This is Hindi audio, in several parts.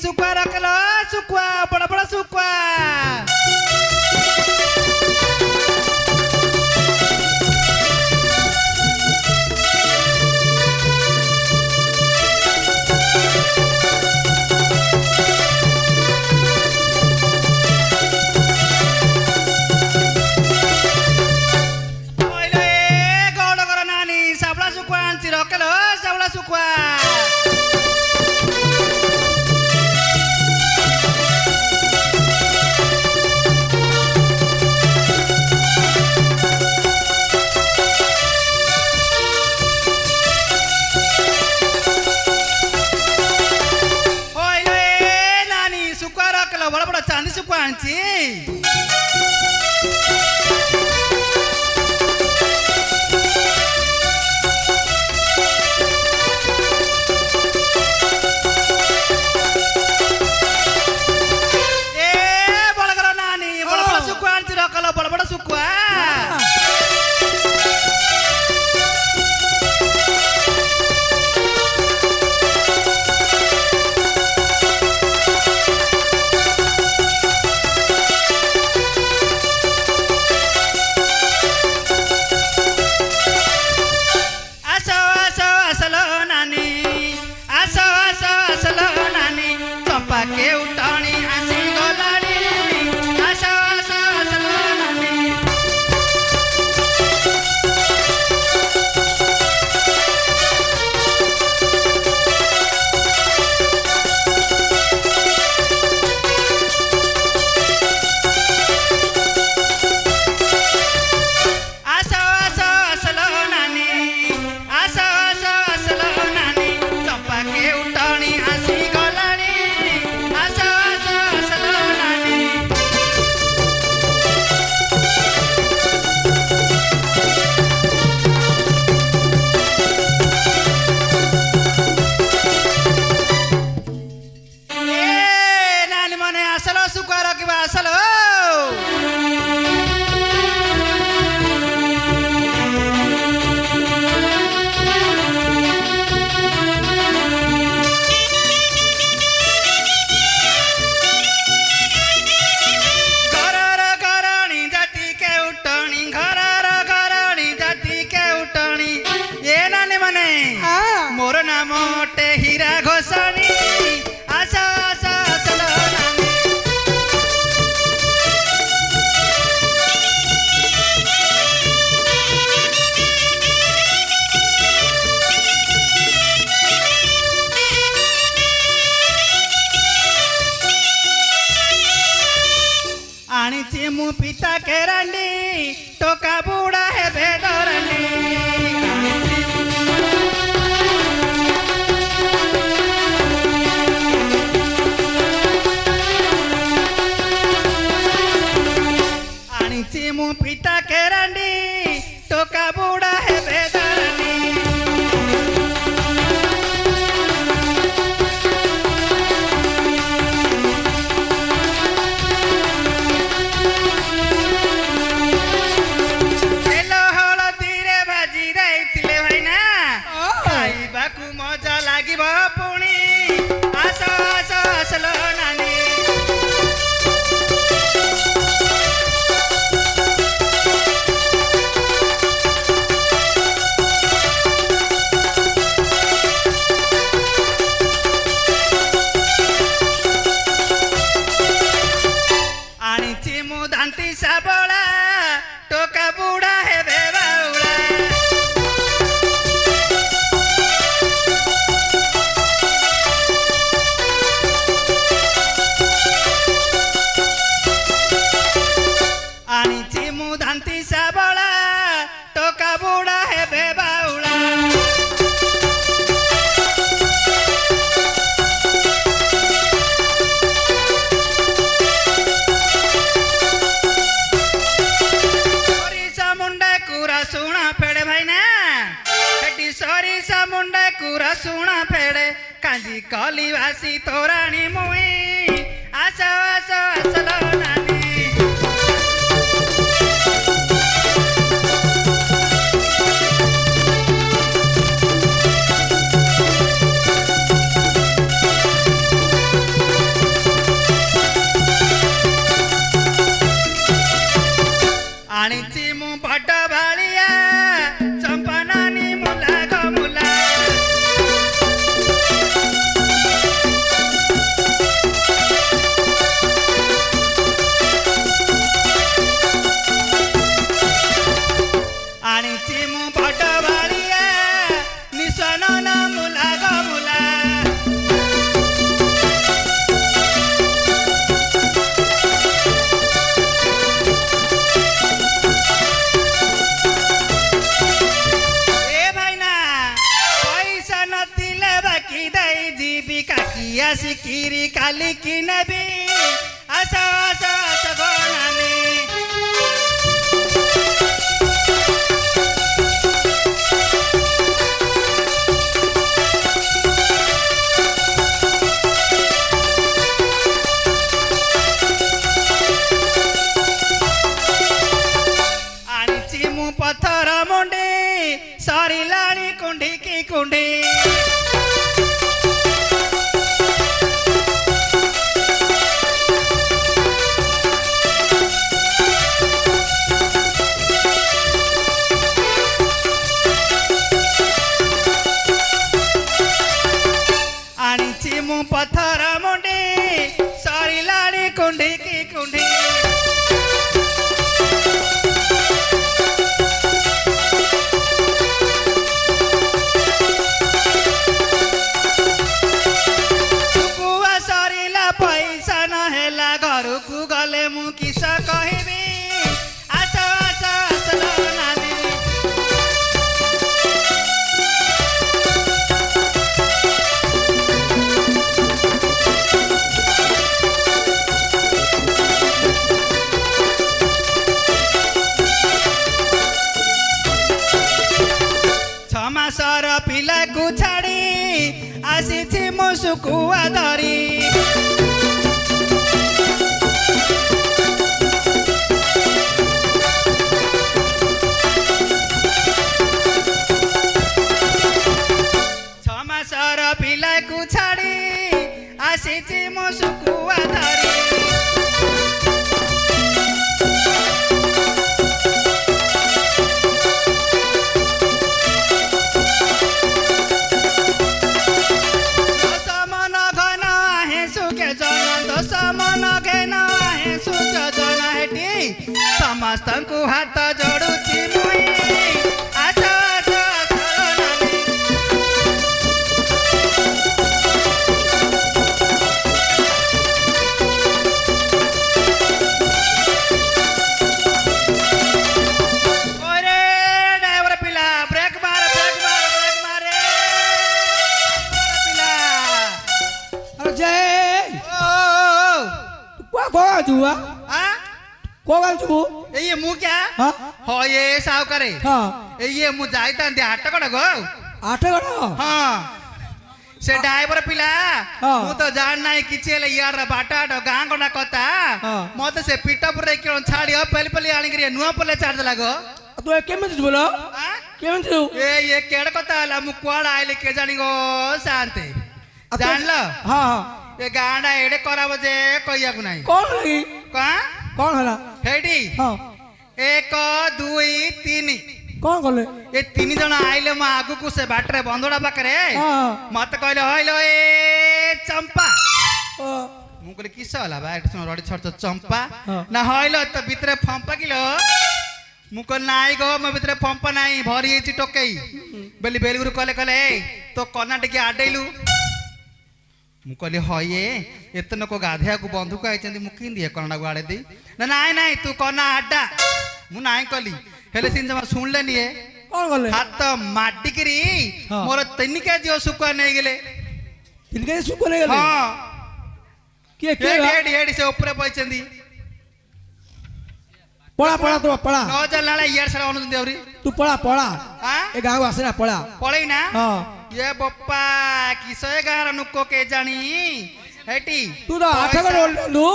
सुकुआ रखलो सुकुआ बड़ा बड़ा सुकुआ बड़ा बड़ा चांदी सुकुआ आनची मोर नाम हीरा घोषणी आशा आशा आसल आनी मु पिता केरांडी टोका बुड़ा है बेदरंडी मु पिता केरांडी टोका बुड़ा है बेदरंडी हेलो हलदी रे भाजी रही भाईना खाइबाकू मजा लागिब पुणी आस आस आसलो नानी दांती साबला टोका बुड़ा है बेबाउला आनी मु दांती साबला टोका बुड़ा है बेबाउला सुना फेड़े भाईना हेटी सरीसा मुंडा कुरा सुना फेड़े काजी कली वासी तोराणी मुई आशा आशा आसलो नानी ବିରି କାଲି କି ନେବି ଆସ ଆସ ଆସ ଗନାମୀ पत्थर मुंडे सारी लाणी कुंडी की कुंडी आनी मु पत्थर मुंडे सारी लाणी कुंडी की कुंडी घरकू गले मु किस कहबी आस आस आसल नानी छमासर पिला को छाड़ी आसी मु सुकुआ धरी पिला को छाड़ी आसी मो सुकुआ धरी दस मन घन आहे सुखे जन दस मन घन आहे सुख जन हेटी समस्त को हाथ जोड़ुची मुई आस आस जुआ कोगल जुबू ये मु क्या हो ये साव करे ये मु जाइता दे आठ कड़ गो हां से ड्राइवर पिला मु तो जान नाही किछि ले यार बाटा गां गना कथा मते से पिटापुर रे केन छाड़ी पहले पहले आनी करी नुआ पले चार्ज लागो तू केमति बोलो केमति ये केड़ कथा ला मु कोड आइले के जानी गो शांति जान लो हां ये गांडा एडे कराबो जे कहिया को नाही कौन लगी कौन हला हेडी हां 1 2 3 कौन गले ये 3 जण आइले म आगु को से बाटरे बंदोडा पाकरे मत कहले होइलो ए चंपा मु कहले किस होला बा एठ रडी छड़ चंपा ना होइलो त भितरे फंपा किलो मु को नाई गो म भितरे फंपा नाही भरी छि टोकई बेली बेलगुरु कहले तो कर्नाटक आडेलु मु कहली हये एतन को गाधिया को बंधुक आइचंदी मु किन दिए करणा को आड़े दी ना नाई नाई तू कना आडा मु नाई कहली हेले सिन जमा सुनले निए कौन गले हाथ माटी करी मोर 3 केजी सुकुआ नहीं गेले 3 केजी सुकुआ नहीं गेले हां के हेड से ऊपर पइचंदी पड़ा पड़ा तो पड़ा न जलाला यार सारा अनु देवरी तू पड़ा पड़ा हां ए गांव आसे ना पड़ा पड़ई ना हां ये बप्पा किसए गार नुको के जानी हेटी तू तो 8 का रोल दू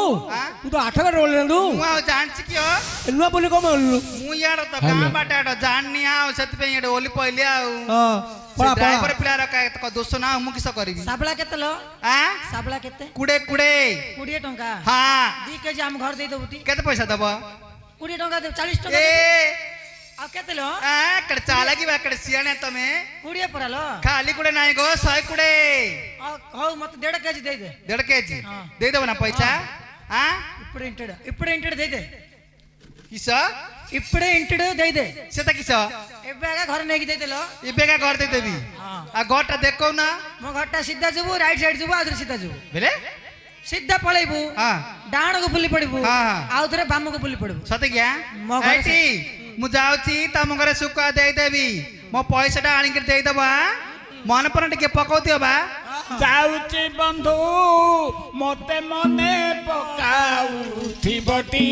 तू तो 8 का रोल दू मु जान छी कियो नुआ बोली को मल्लू मु यार तो गां बाटा जाननी आ सत पे एडे ओली पइले आ हां पड़ा पड़ा ड्राइवर प्लेयर का तो दोष ना मु किस करबी साबला केते लो हां साबला केते कुडे 20 टंका हां 2 केजी हम घर दे दबुती केते पैसा दबो 20 टंका दे 40 टंका ए आ केते लो कड़ चाला की बा कड़ सियाने तमे 20 परालो खाली कुडे नाही गो 100 कुडे हो मत 1.5 केजी दे दे 1.5 केजी दे देबो ना पैसा हां इपड़े इंटेड दे दे किस इपड़े इंटेड दे दे सेता किस एबेगा घर नेकी दे देलो एबेगा घर दे देबी आ घरटा देखौ ना मो घरटा सीधा जबु राइट साइड जबु आदर सीधा जबु बेले सीधा पळैबु हां डाण को बुली पड़बु हां आउ थरे बाम को बुली पड़बु सते क्या एटी मु जाउची तम घरे सुका दे देबी मो पैसाटा आनी के दे दबा मन पर टिके पकौ दियो बा ଯାଉଛି ବନ୍ଧୁ ମୋତେ ମନେ ପକାଉଥିବଟି